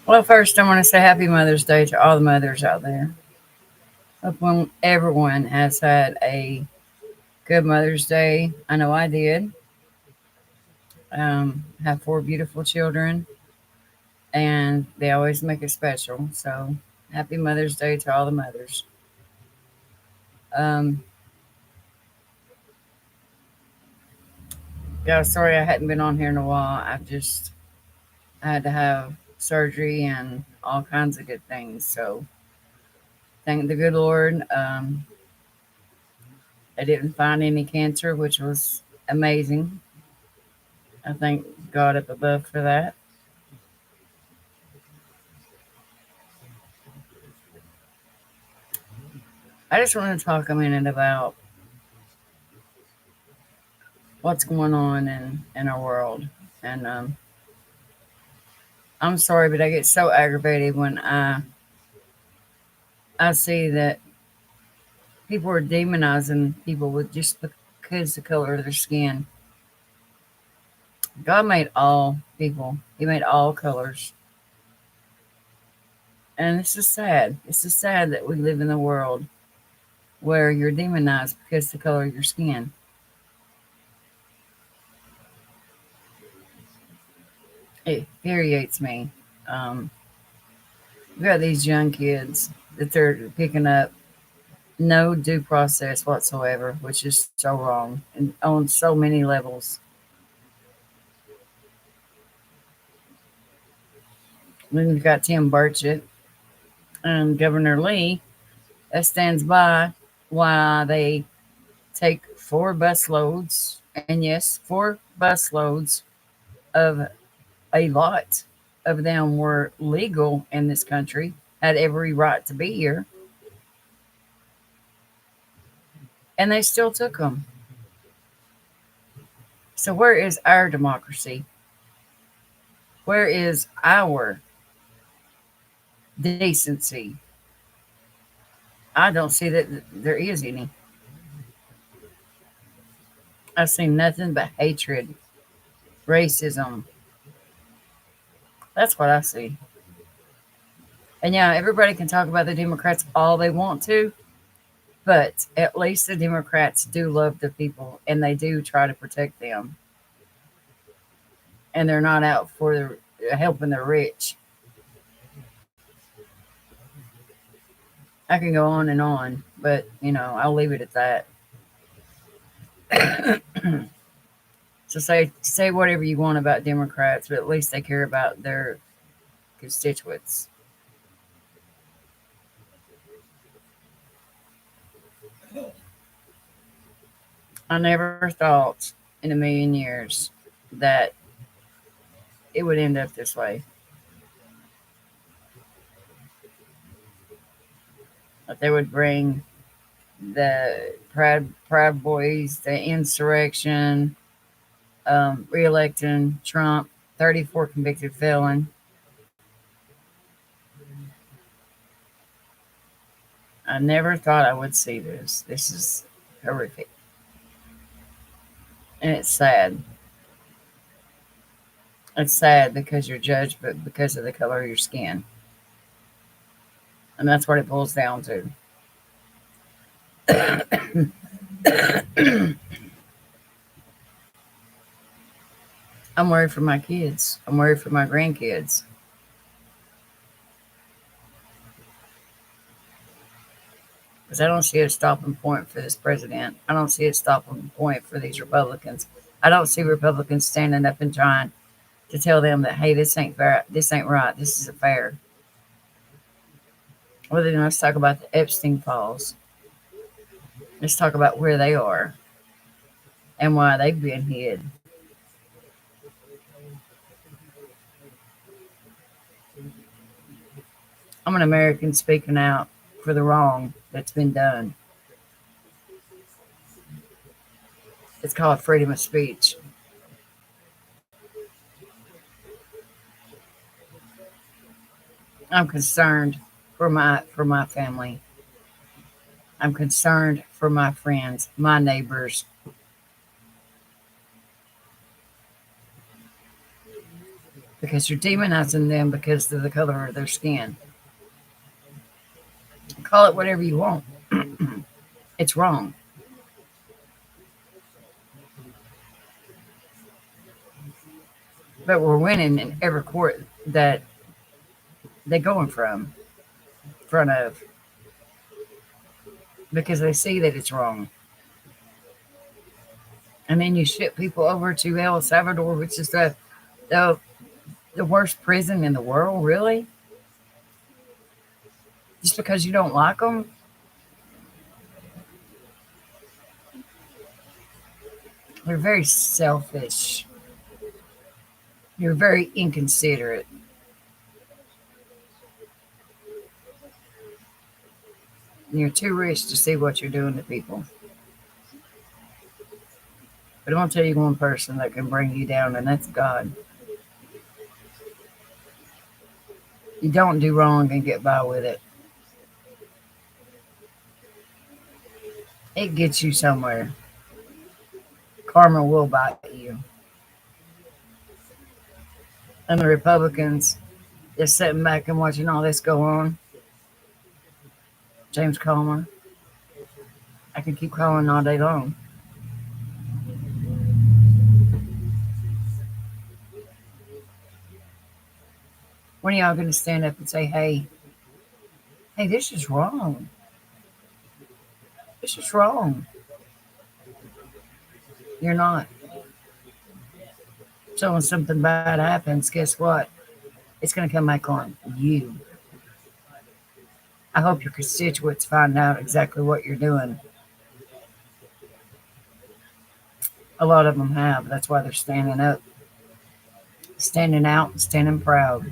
Well, first, I want to say Happy Mother's Day to all the mothers out there. Hope everyone has had a good Mother's Day. I know I did. Have four beautiful children, and they always make it special. So, Happy Mother's Day to all the mothers. Um, yeah, sorry I hadn't been on here in a while. I had to have surgery and all kinds of good things. So, thank the good Lord. I didn't find any cancer, which was amazing. I thank God up above for that. I just want to talk a minute about what's going on in our world. And I'm sorry, but I get so aggravated when I see that people are demonizing people with just because the color of their skin. God made all people. He made all colors. And it's just sad. It's just sad that we live in a world where you're demonized because of the color of your skin. It infuriates me. Um, we got these young kids that they're picking up no due process whatsoever, which is so wrong and on so many levels. Then you've got Tim Burchett and Governor Lee that stands by while they take four busloads, and yes, four busloads of a lot of them were legal in this country, had every right to be here, and they still took them. So where is our democracy? Where is our decency? I don't see that there is any. I've seen nothing but hatred, racism. That's what I see. And yeah, everybody can talk about the Democrats all they want to, but at least the Democrats do love the people and they do try to protect them. And they're not out for helping the rich. I can go on, but I'll leave it at that. So say whatever you want about Democrats, but at least they care about their constituents. I never thought in a million years that it would end up this way. That they would bring the Proud Boys, the insurrection, reelecting Trump, 34 convicted felon. I never thought I would see this. This is horrific. And it's sad. It's sad because you're judged, but because of the color of your skin. And that's what it boils down to. I'm worried for my kids. I'm worried for my grandkids. Because I don't see a stopping point for this president. I don't see a stopping point for these Republicans. I don't see Republicans standing up and trying to tell them that, hey, this ain't fair. This ain't right. This isn't fair. Well, then let's talk about the Epstein files. Let's talk about where they are and why they've been hid. I'm an American speaking out for the wrong that's been done. It's called freedom of speech. I'm concerned for my family. I'm concerned for my friends, my neighbors, because you're demonizing them because of the color of their skin. Call it whatever you want. It's wrong. But we're winning in every court that they go in front of because they see that it's wrong. And then you ship people over to El Salvador, which is the, the worst prison in the world, really? Just because you don't like them? They're very selfish. You're very inconsiderate. You're too rich to see what you're doing to people. But I'm going to tell you one person that can bring you down, and that's God. You don't do wrong and get by with it. It gets you somewhere. Karma will bite you. And the Republicans just sitting back and watching all this go on. James Comer. I can keep calling all day long. When are y'all going to stand up and say, hey, this is wrong? This is wrong. You're not. So when something bad happens, guess what? It's going to come back on you. I hope your constituents find out exactly what you're doing. A lot of them have. That's why they're standing up, standing out, and standing proud.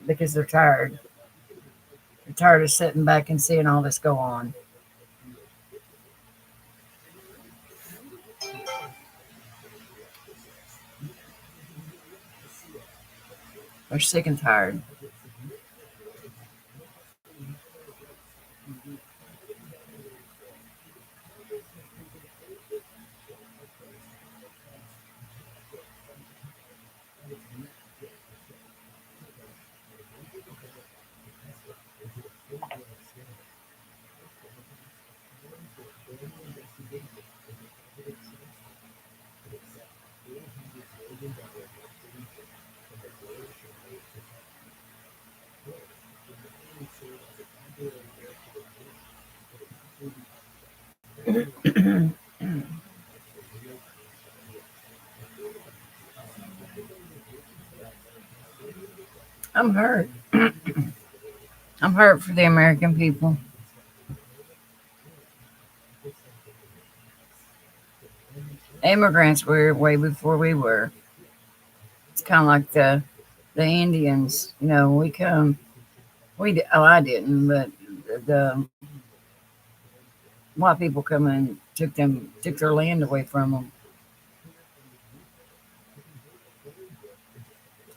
Because they're tired. They're tired of sitting back and seeing all this go on. They're sick and tired. I'm hurt. I'm hurt for the American people. Immigrants were way before we were. It's kind of like the Indians. You know, we come. I didn't, but the white people come and took their land away from them,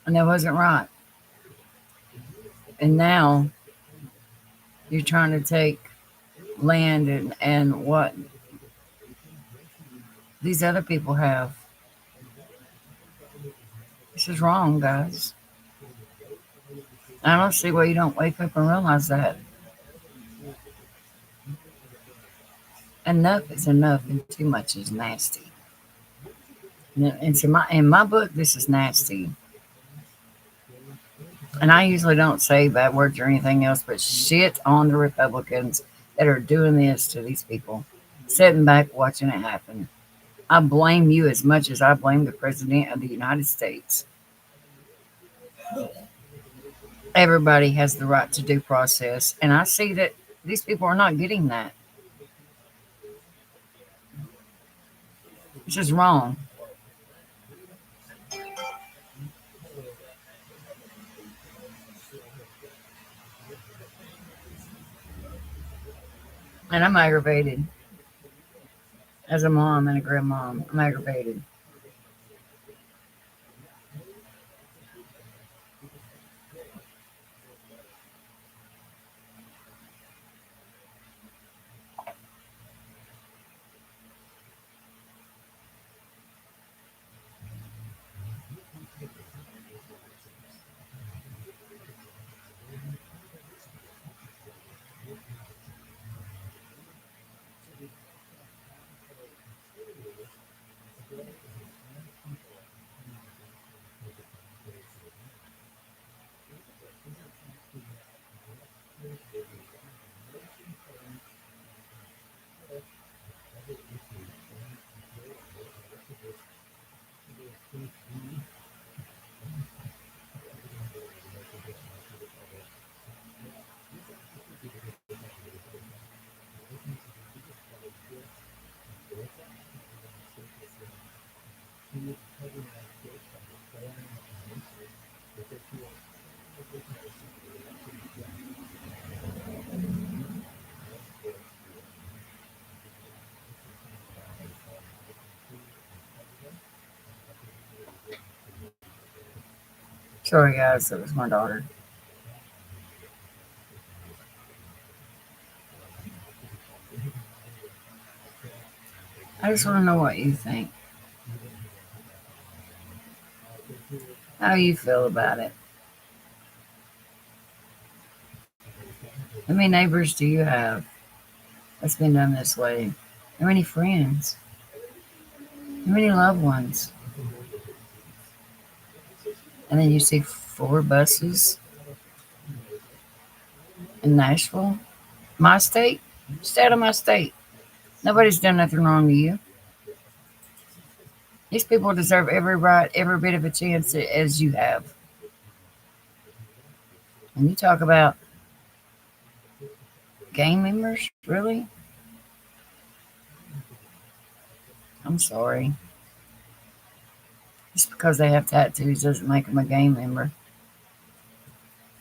and that wasn't right. And now you're trying to take land and what these other people have. This is wrong, guys. I don't see why you don't wake up and realize that. Enough is enough, and too much is nasty. And so in my book, this is nasty. And I usually don't say bad words or anything else, but shit on the Republicans that are doing this to these people, sitting back watching it happen. I blame you as much as I blame the President of the United States. Everybody has the right to due process, and I see that these people are not getting that. Which is wrong. And I'm aggravated. As a mom and a grandmom, I'm aggravated. Sorry, guys, that was my daughter. I just want to know what you think. How you feel about it. How many neighbors do you have that's been done this way? How many friends? How many loved ones? And then you see 4 buses in Nashville, my state. Stay out of my state. Nobody's done nothing wrong to you. These people deserve every right, every bit of a chance as you have. And you talk about gang members, really? I'm sorry. Just because they have tattoos doesn't make them a gang member.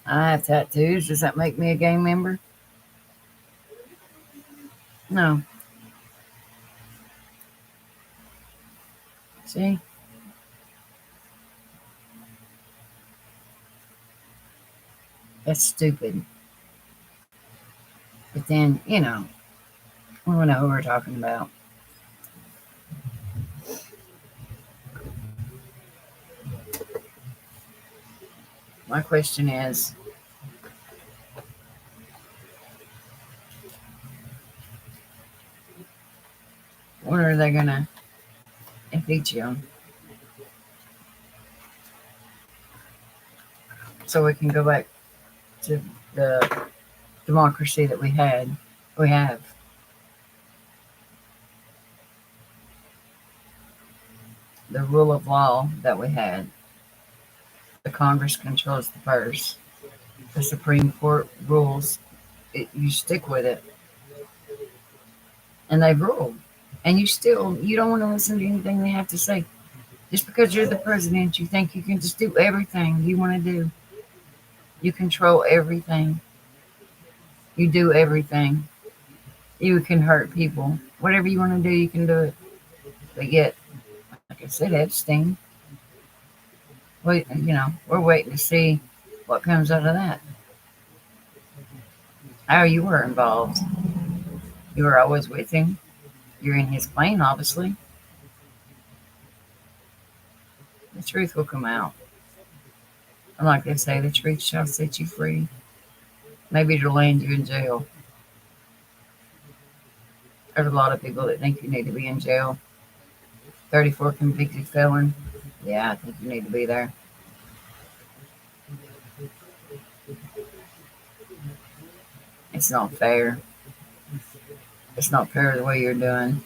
I have tattoos. Does that make me a gang member? No. See? That's stupid. But then, we know who we're talking about. My question is, when are they going to impeach you so we can go back to the democracy that we have? The rule of law that we had. The Congress controls the purse. The Supreme Court rules. You stick with it. And they've ruled. And you don't want to listen to anything they have to say. Just because you're the president, you think you can just do everything you want to do. You control everything. You do everything. You can hurt people. Whatever you want to do, you can do it. But yet, like I said, Epstein, we're waiting to see what comes out of that. How you were involved. You were always with him. You're in his plane, obviously. The truth will come out. And like they say, the truth shall set you free. Maybe it'll land you in jail. There's a lot of people that think you need to be in jail. 34 convicted felon. Yeah, I think you need to be there. It's not fair. It's not fair the way you're doing.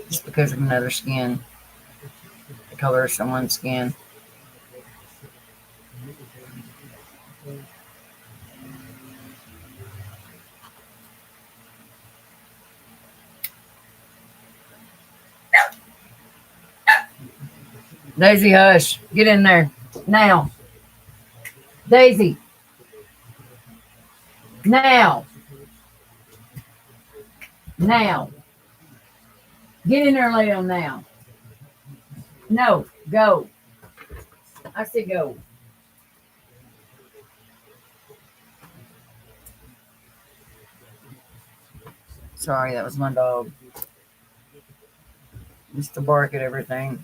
Just because of another skin. The color of someone's skin. Daisy, hush. Get in there. Now. Daisy. Now. Now. Get in there and lay down now. No, go. I said go. Sorry, that was my dog. Used to bark at everything.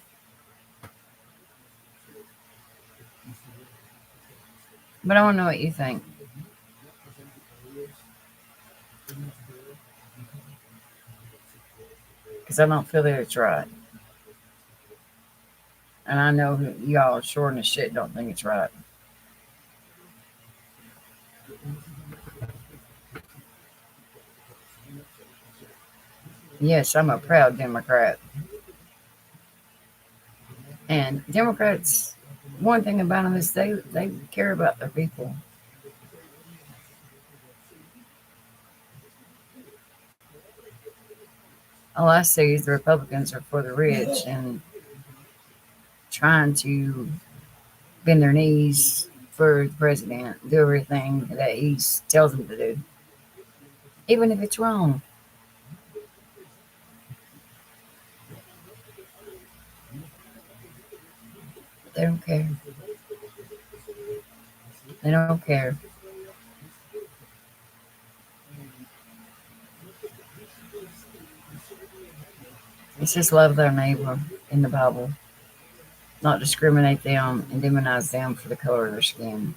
But I want to know what you think. Because I don't feel that it's right. And I know y'all short as shit don't think it's right. Yes, I'm a proud Democrat. And Democrats, one thing about them is they care about their people. All I see is the Republicans are for the rich and trying to bend their knees for the president, do everything that he tells them to do, even if it's wrong. They don't care. They don't care. It's just love their neighbor in the Bible, not discriminate them and demonize them for the color of their skin.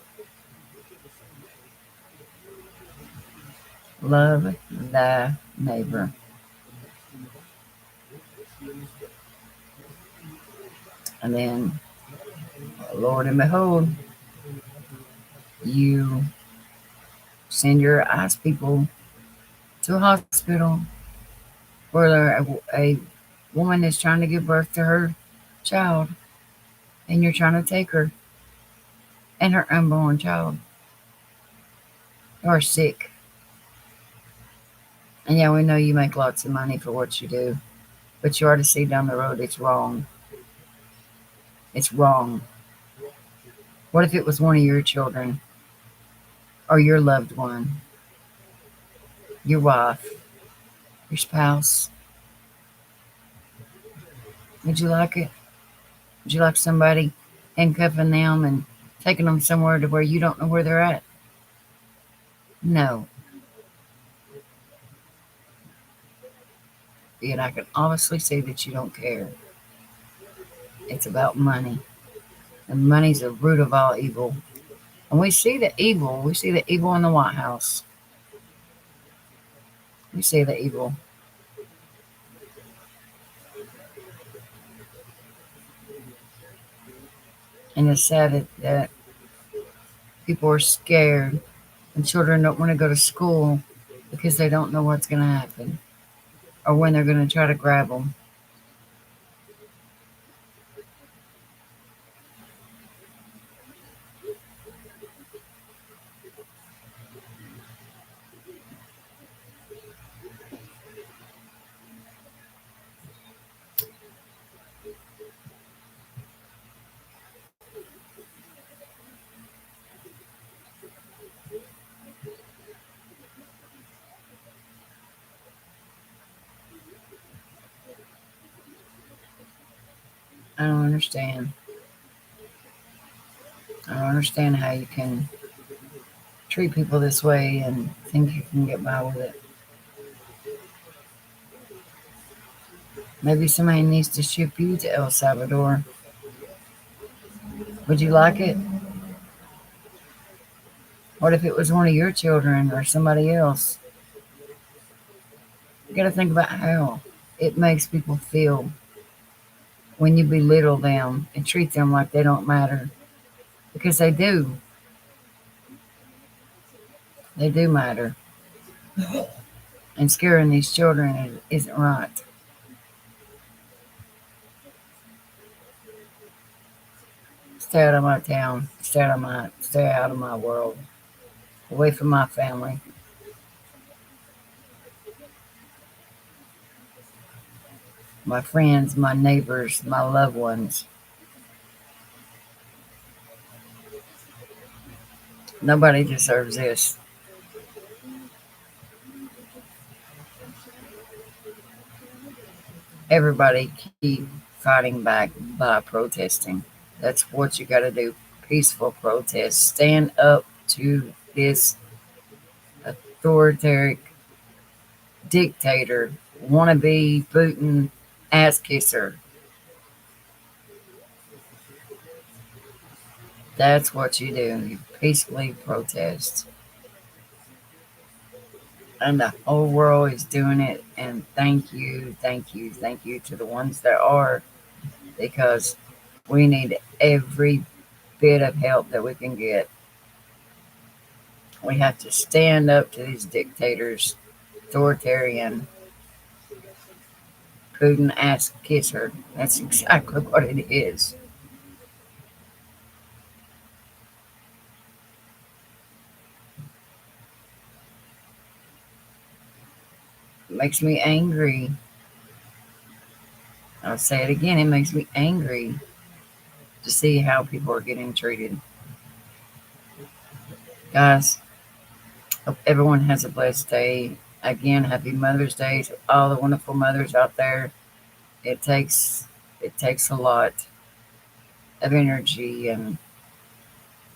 Love thy neighbor. And then, Lord and behold, you send your ICE people to a hospital where a woman is trying to give birth to her child, and you're trying to take her and her unborn child are sick. And yeah, we know you make lots of money for what you do, but you ought to see down the road it's wrong. It's wrong. What if it was one of your children or your loved one, your wife, your spouse? Would you like it? Would you like somebody handcuffing them and taking them somewhere to where you don't know where they're at? No. And I can obviously see that you don't care. It's about money. And money's the root of all evil. And we see the evil. We see the evil in the White House. We see the evil. And it's sad that people are scared and children don't want to go to school because they don't know what's going to happen or when they're going to try to grab them. I don't understand. I don't understand how you can treat people this way and think you can get by with it. Maybe somebody needs to ship you to El Salvador. Would you like it? What if it was one of your children or somebody else? You got to think about how it makes people feel when you belittle them and treat them like they don't matter. Because they do. They do matter. And scaring these children isn't right. Stay out of my town. Stay out of my world. Away from my family. My friends, my neighbors, my loved ones. Nobody deserves this. Everybody keep fighting back by protesting. That's what you got to do. Peaceful protest. Stand up to this authoritarian dictator, wannabe Putin ass kisser. That's what you do. You peacefully protest. And the whole world is doing it. And thank you, thank you, thank you to the ones that are, because we need every bit of help that we can get. We have to stand up to these dictators, authoritarian, Putin ass kisser. That's exactly what it is. It makes me angry. I'll say it again. It makes me angry to see how people are getting treated. Guys, hope everyone has a blessed day. Again, happy Mother's Day to all the wonderful mothers out there. It takes it takes a lot of energy and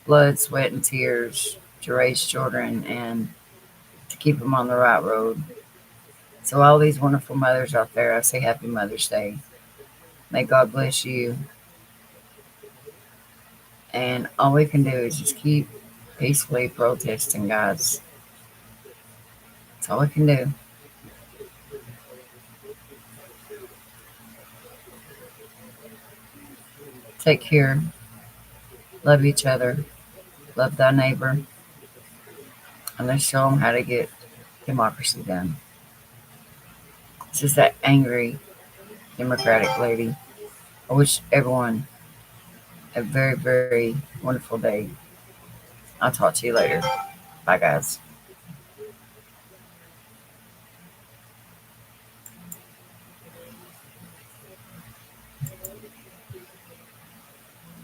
blood, sweat, and tears to raise children and to keep them on the right road. So all these wonderful mothers out there, I say happy Mother's Day. May God bless you. And all we can do is just keep peacefully protesting, guys. That's all we can do. Take care. Love each other. Love thy neighbor. And let's show them how to get democracy done. This is that angry Democratic lady. I wish everyone a very, very wonderful day. I'll talk to you later. Bye, guys.